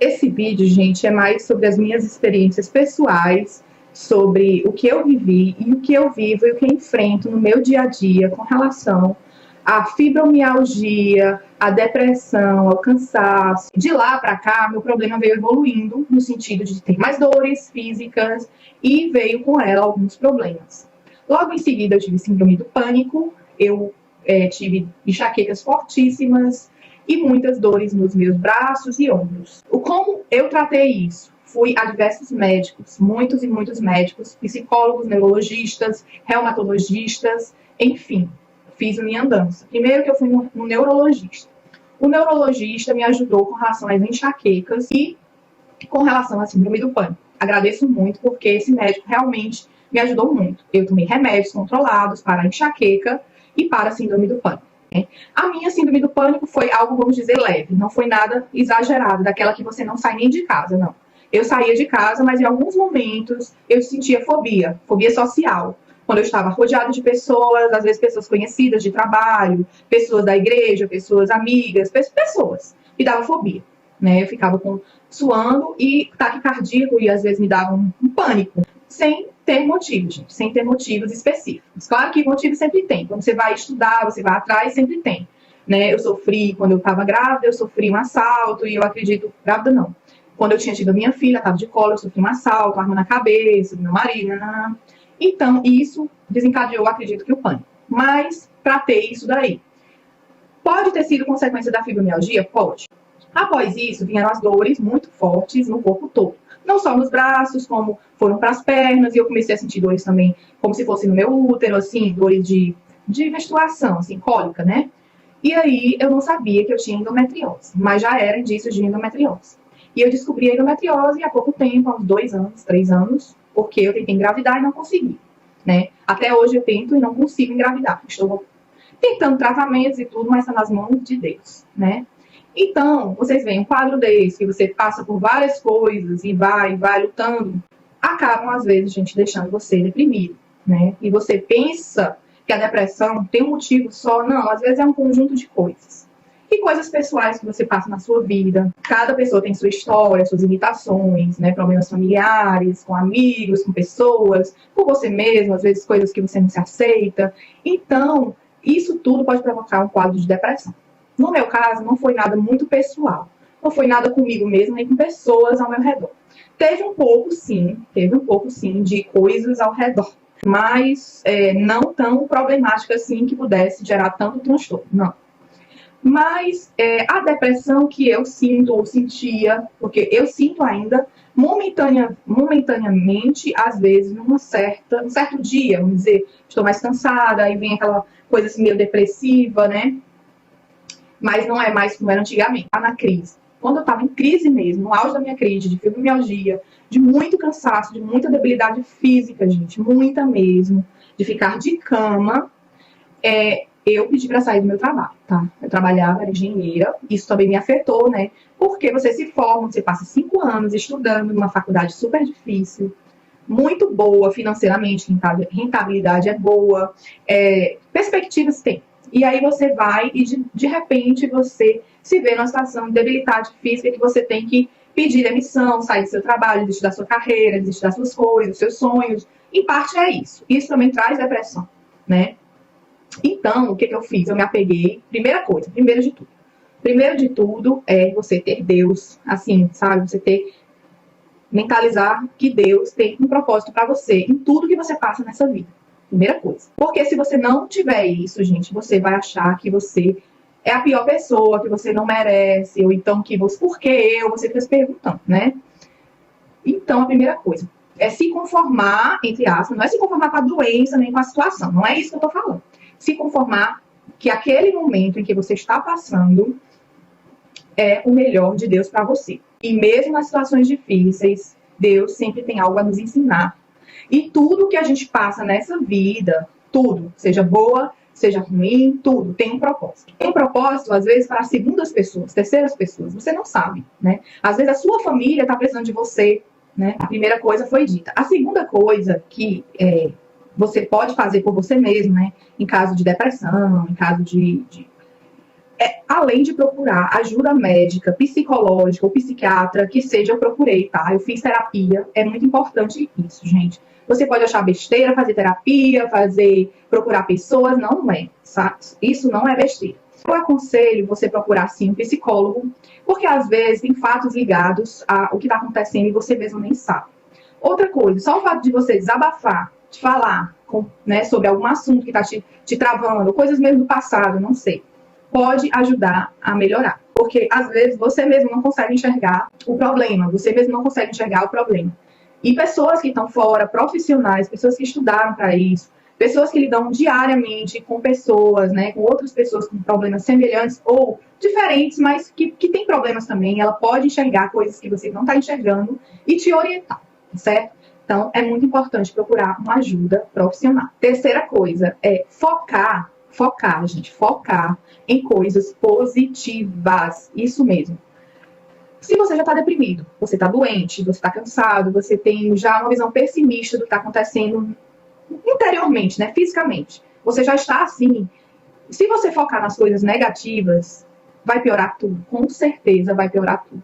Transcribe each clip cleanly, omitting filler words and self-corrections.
Esse vídeo, gente, é mais sobre as minhas experiências pessoais, sobre o que eu vivi e o que eu vivo e o que eu enfrento no meu dia a dia com relação à fibromialgia, à depressão, ao cansaço. De lá para cá, meu problema veio evoluindo no sentido de ter mais dores físicas e veio com ela alguns problemas. Logo em seguida, eu tive síndrome do pânico, eu tive enxaquecas fortíssimas e muitas dores nos meus braços e ombros. Como eu tratei isso? Fui a diversos médicos, muitos e muitos médicos, psicólogos, neurologistas, reumatologistas, enfim, fiz a minha andança. Primeiro que eu fui no neurologista. O neurologista me ajudou com relação às enxaquecas e com relação à síndrome do pânico. Agradeço muito porque esse médico realmente me ajudou muito. Eu tomei remédios controlados para a enxaqueca e para a síndrome do pânico. A minha síndrome do pânico foi algo, vamos dizer, leve. Não foi nada exagerado, daquela que você não sai nem de casa, não. Eu saía de casa, mas em alguns momentos eu sentia fobia social. Quando eu estava rodeada de pessoas, às vezes pessoas conhecidas de trabalho, pessoas da igreja, pessoas amigas, pessoas. Me dava fobia, né? Eu ficava suando e taquicardia e às vezes me dava um pânico. Sem ter motivos, gente. Sem ter motivos específicos. Claro que motivo sempre tem. Quando você vai estudar, você vai atrás, sempre tem. Né? Eu sofri, quando eu estava grávida, eu sofri um assalto e eu acredito... Grávida não. Quando eu tinha tido a minha filha, estava de colo, eu sofri um assalto, arma na cabeça do meu marido. Então, isso desencadeou, acredito que o pânico. Mas, tratei isso daí. Pode ter sido consequência da fibromialgia? Pode. Após isso, vieram as dores muito fortes no corpo todo. Não só nos braços, como foram para as pernas, e eu comecei a sentir dores também, como se fosse no meu útero, assim, dores de menstruação, assim, cólica, né? E aí, eu não sabia que eu tinha endometriose, mas já era indício de endometriose. E eu descobri a endometriose há pouco tempo, há uns 2 anos, 3 anos, porque eu tentei engravidar e não consegui, né? Até hoje eu tento e não consigo engravidar. Estou tentando tratamentos e tudo, mas está nas mãos de Deus, né? Então, vocês veem um quadro desse, que você passa por várias coisas e vai lutando, acabam, às vezes, gente, deixando você deprimido, né? E você pensa que a depressão tem um motivo só. Não, às vezes é um conjunto de coisas. E coisas pessoais que você passa na sua vida. Cada pessoa tem sua história, suas limitações, né? Problemas familiares, com amigos, com pessoas, com você mesmo, às vezes coisas que você não se aceita. Então, isso tudo pode provocar um quadro de depressão. No meu caso, não foi nada muito pessoal. Não foi nada comigo mesmo, nem com pessoas ao meu redor. Teve um pouco, sim, de coisas ao redor. Mas não tão problemática assim que pudesse gerar tanto transtorno, não. Mas a depressão que eu sinto ou sentia, porque eu sinto ainda momentaneamente, às vezes, um certo dia, vamos dizer, estou mais cansada, aí vem aquela coisa assim meio depressiva, né? Mas não é mais como era antigamente. Tá na crise. Quando eu estava em crise mesmo, no auge da minha crise, de fibromialgia, de muito cansaço, de muita debilidade física, gente, muita mesmo, de ficar de cama, eu pedi para sair do meu trabalho, tá? Eu trabalhava, era engenheira, isso também me afetou, né? Porque você se forma, você passa 5 anos estudando numa faculdade super difícil, muito boa financeiramente, rentabilidade é boa, perspectivas tem. E aí você vai e de repente você se vê numa situação de debilidade física que você tem que pedir demissão, sair do seu trabalho, desistir da sua carreira, desistir das suas coisas, dos seus sonhos. Em parte é isso. Isso também traz depressão, né? Então, o que eu fiz? Eu me apeguei. Primeiro de tudo é você ter Deus, assim, sabe? Você mentalizar que Deus tem um propósito para você em tudo que você passa nessa vida. Primeira coisa. Porque se você não tiver isso, gente, você vai achar que você é a pior pessoa, que você não merece, ou então que você... Por que você fica se perguntando, né? Então, a primeira coisa é se conformar, entre aspas, não é se conformar com a doença, nem com a situação. Não é isso que eu tô falando. Se conformar que aquele momento em que você está passando é o melhor de Deus para você. E mesmo nas situações difíceis, Deus sempre tem algo a nos ensinar. E tudo que a gente passa nessa vida, tudo, seja boa, seja ruim, tudo, tem um propósito. Tem um propósito, às vezes, para segundas pessoas, terceiras pessoas, você não sabe, né? Às vezes a sua família está precisando de você, né? A primeira coisa foi dita. A segunda coisa que você pode fazer por você mesmo, né? Em caso de depressão, em caso além de procurar ajuda médica, psicológica ou psiquiatra, que seja, eu procurei, tá? Eu fiz terapia, é muito importante isso, gente. Você pode achar besteira fazer terapia, procurar pessoas, não é, sabe? Isso não é besteira. Eu aconselho você procurar, sim, um psicólogo, porque às vezes tem fatos ligados ao que está acontecendo e você mesmo nem sabe. Outra coisa, só o fato de você desabafar, de falar né, sobre algum assunto que está te travando, coisas mesmo do passado, não sei, pode ajudar a melhorar. Porque às vezes você mesmo não consegue enxergar o problema, você mesmo não consegue enxergar o problema. E pessoas que estão fora, profissionais, pessoas que estudaram para isso, pessoas que lidam diariamente com pessoas, né, com outras pessoas com problemas semelhantes ou diferentes, mas que têm problemas também, ela pode enxergar coisas que você não está enxergando e te orientar, certo? Então, é muito importante procurar uma ajuda profissional. Terceira coisa é focar, gente, focar em coisas positivas, isso mesmo. Se você já está deprimido, você está doente, você está cansado, você tem já uma visão pessimista do que está acontecendo interiormente, né, fisicamente, você já está assim. Se você focar nas coisas negativas, vai piorar tudo, com certeza vai piorar tudo.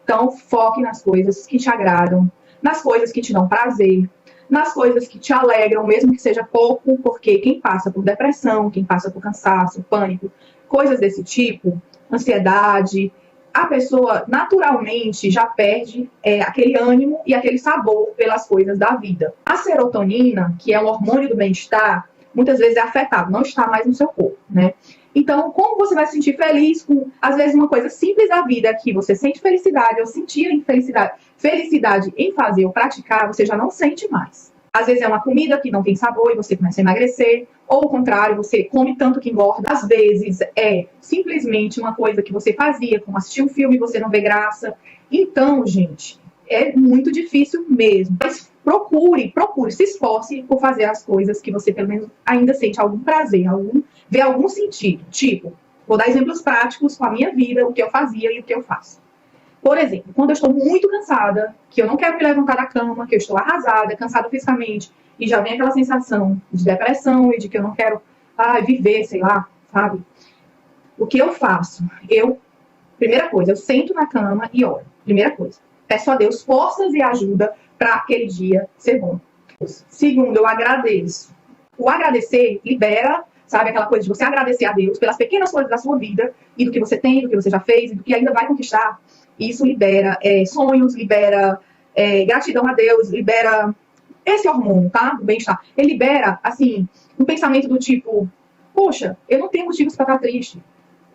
Então, foque nas coisas que te agradam, nas coisas que te dão prazer, nas coisas que te alegram, mesmo que seja pouco, porque quem passa por depressão, quem passa por cansaço, pânico, coisas desse tipo, ansiedade, a pessoa naturalmente já perde aquele ânimo e aquele sabor pelas coisas da vida. A serotonina, que é um hormônio do bem-estar, muitas vezes é afetado, não está mais no seu corpo, né? Então, como você vai se sentir feliz com, às vezes, uma coisa simples da vida que você sente felicidade ou sentia felicidade em fazer ou praticar, você já não sente mais. Às vezes é uma comida que não tem sabor e você começa a emagrecer, ou o contrário, você come tanto que engorda. Às vezes é simplesmente uma coisa que você fazia, como assistir um filme e você não vê graça. Então, gente, é muito difícil mesmo. Mas procure, se esforce por fazer as coisas que você pelo menos ainda sente algum prazer, vê algum sentido. Tipo, vou dar exemplos práticos com a minha vida, o que eu fazia e o que eu faço. Por exemplo, quando eu estou muito cansada, que eu não quero me levantar da cama, que eu estou arrasada, cansada fisicamente, e já vem aquela sensação de depressão e de que eu não quero viver, sei lá, sabe? O que eu faço? Primeira coisa, eu sento na cama e oro. Primeira coisa, peço a Deus forças e ajuda para aquele dia ser bom. Segundo, eu agradeço. O agradecer libera, sabe, aquela coisa de você agradecer a Deus pelas pequenas coisas da sua vida e do que você tem, do que você já fez e do que ainda vai conquistar. Isso libera sonhos, libera gratidão a Deus, libera esse hormônio, tá? Do bem-estar. Ele libera, assim, um pensamento do tipo, poxa, eu não tenho motivos para estar triste.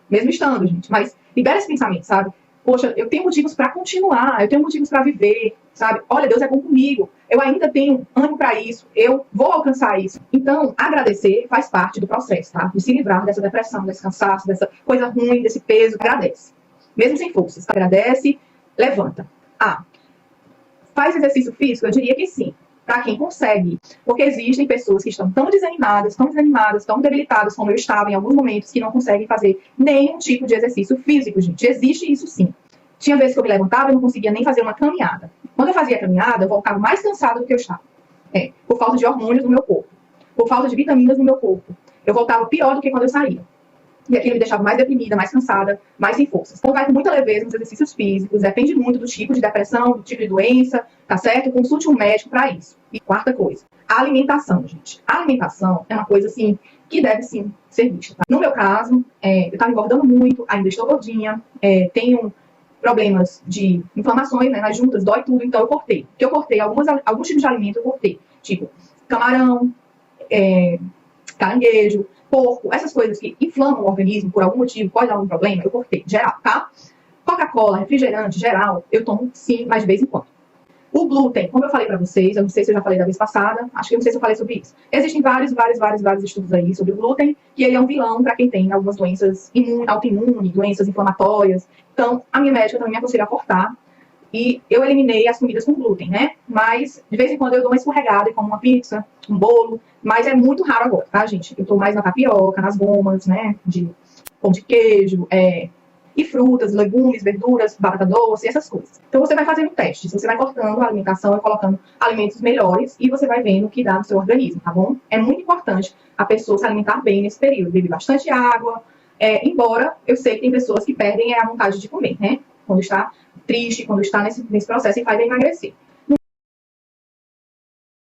Mesmo estando, gente. Mas libera esse pensamento, sabe? Poxa, eu tenho motivos para continuar, eu tenho motivos para viver, sabe? Olha, Deus é bom comigo, eu ainda tenho ânimo para isso, eu vou alcançar isso. Então, agradecer faz parte do processo, tá? De se livrar dessa depressão, desse cansaço, dessa coisa ruim, desse peso. Agradece. Mesmo sem forças, agradece, levanta. Faz exercício físico? Eu diria que sim, para quem consegue. Porque existem pessoas que estão tão desanimadas, tão debilitadas, como eu estava em alguns momentos, que não conseguem fazer nenhum tipo de exercício físico, gente. Existe isso sim. Tinha vezes que eu me levantava e não conseguia nem fazer uma caminhada. Quando eu fazia a caminhada, eu voltava mais cansada do que eu estava. Por falta de hormônios no meu corpo, por falta de vitaminas no meu corpo. Eu voltava pior do que quando eu saía. E aquilo me deixava mais deprimida, mais cansada, mais sem forças. Então vai com muita leveza nos exercícios físicos, depende muito do tipo de depressão, do tipo de doença, tá certo? Consulte um médico para isso. E quarta coisa, a alimentação, gente. A alimentação é uma coisa, assim, que deve, sim, ser vista. Tá? No meu caso, eu estava engordando muito, ainda estou gordinha, tenho problemas de inflamações, né, nas juntas, dói tudo, então eu cortei. Porque eu cortei alguns tipos de alimento, eu cortei. Tipo, camarão, caranguejo, porco, essas coisas que inflamam o organismo por algum motivo, pode dar algum problema, eu cortei, geral, tá? Coca-Cola, refrigerante, geral, eu tomo sim, mas de vez em quando. O glúten, como eu falei pra vocês, eu não sei se eu já falei da vez passada, acho que eu não sei se eu falei sobre isso. Existem vários estudos aí sobre o glúten, que ele é um vilão para quem tem algumas doenças autoimunes, doenças inflamatórias. Então, a minha médica também me aconselha a cortar. E eu eliminei as comidas com glúten, né? Mas, de vez em quando, eu dou uma escorregada e como uma pizza, um bolo. Mas é muito raro agora, tá, gente? Eu tô mais na tapioca, nas gomas, né? De pão de queijo, e frutas, legumes, verduras, batata doce, essas coisas. Então, você vai fazendo testes. Você vai cortando a alimentação e colocando alimentos melhores e você vai vendo o que dá no seu organismo, tá bom? É muito importante a pessoa se alimentar bem nesse período. Beber bastante água, embora eu sei que tem pessoas que perdem a vontade de comer, né? Quando está triste, quando está nesse processo e faz emagrecer.